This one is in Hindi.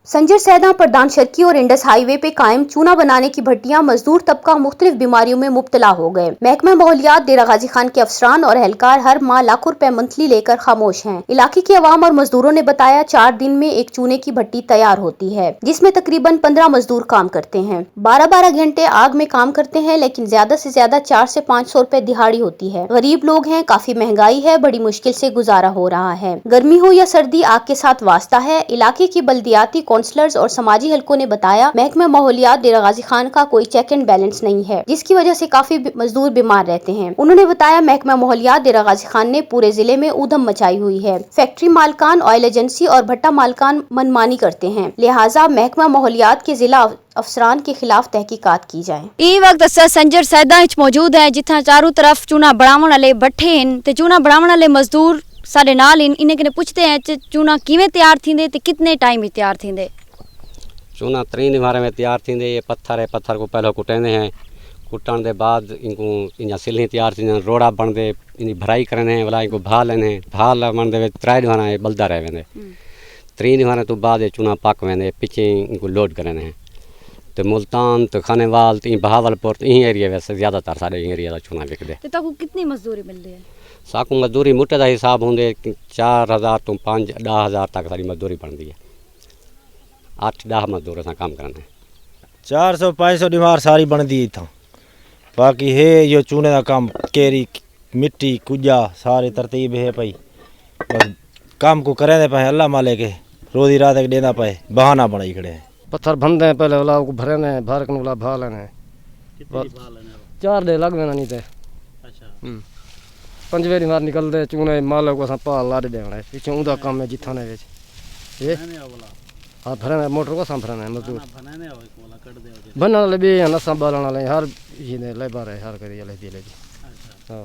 संजर सैदा प्रधान सड़की और इंडस हाईवे पे कायम चूना बनाने की भट्टियां मजदूर तबका मुख्तलिफ बीमारियों में मुब्तला हो गए। महकमा माहौलियात डेरा गाजी खान के अफसरान और एहलकार हर माह लाखों रुपए मंथली लेकर खामोश हैं। इलाके के अवाम और मजदूरों ने बताया 4 दिन में एक चूने की भट्टी तैयार होती है, जिसमें तकरीबन 15 मजदूर काम करते हैं। 12-12 घंटे आग में काम करते हैं, लेकिन ज्यादा से ज्यादा 400 से 500 रुपए दिहाड़ी होती है। गरीब लोग हैं, काफी महंगाई है, बड़ी मुश्किल से गुजारा हो रहा है। गर्मी हो या सर्दी, आग के साथ वास्ता है। इलाके की बल्दियाती काउंसलर्स और समाजी हलकों ने बताया, महकमा माहौलियात डेरा गाजी खान का कोई चेक एंड बैलेंस नहीं है, जिसकी वजह से काफी मजदूर बीमार रहते हैं। उन्होंने बताया, महकमा माहौलियात डेरा गाजी खान ने पूरे जिले में ऊधम मचाई हुई है। फैक्ट्री मालकान, ऑयल एजेंसी और भट्टा मालकान मनमानी करते हैं, लिहाजा महकमा माहौलियात के जिला अफसरान के खिलाफ तहकीकात की जाए। ई वक्त अस संजर सैदा मौजूद है, जिथा चारों तरफ चूना बनावन वाले भट्ठे हैं ते चूना बनावन वाले मजदूर साडे नाल इन्हें कने पूछते हैं चूना किवें तैयार थींदे ते कितने टाइम में तैयार थींदे। चूना 3 निवारे में तैयार थींदे। ये पत्थर है, पत्थर को पहले कुटेंदे हैं, कुटण दे बाद इनको इन सिल्ली तैयार थींदे, रोड़ा बनदे, इन भराई करने वाला इनको भा लेने, भा लवण दे 3 निवारा बलदा रह वेंदे। 3 निवारे तो बाद ये चूना पक वेंदे, पिछे इनको लोड करने हैं। तो मुल्तान तो खानेवाल तो बहावलपुर तो एरिया वैसे ज़्यादातर सारे एरिया का चूना विकदे। ते ताकू कितनी मजदूरी मिलदी है? साकू मजदूरी मुट्टे का हिसाब होंगे 4000 तो 5-10,000 तक सारी मजदूरी बनती है। 8-10 मजदूर असां काम करना है। 400-500 दीवार सारी बनती है इतना। बाकी है यो चूने का काम, केरी मिट्टी कुजा सारे तरतीब है भाई। बस काम को करें दे पाए, अल्लाह माले के रोजी रात के देना पाए, बहाना बनाई खड़े हैं। पत्थर भरते हैं, पहले वाला को भरे ने भर के वाला भा लेने 4 डे लग वेना नहीं थे। अच्छा 5वें दिन निकलते चूने माल को असां पाल ला देना पीछे उदा काम है जिथा ने ये हाँ भरने मोटर को असां भरने मजदूर बनने वाले भी नसा बालने वाले हर ये लेबर है, हर करी ले दी। हां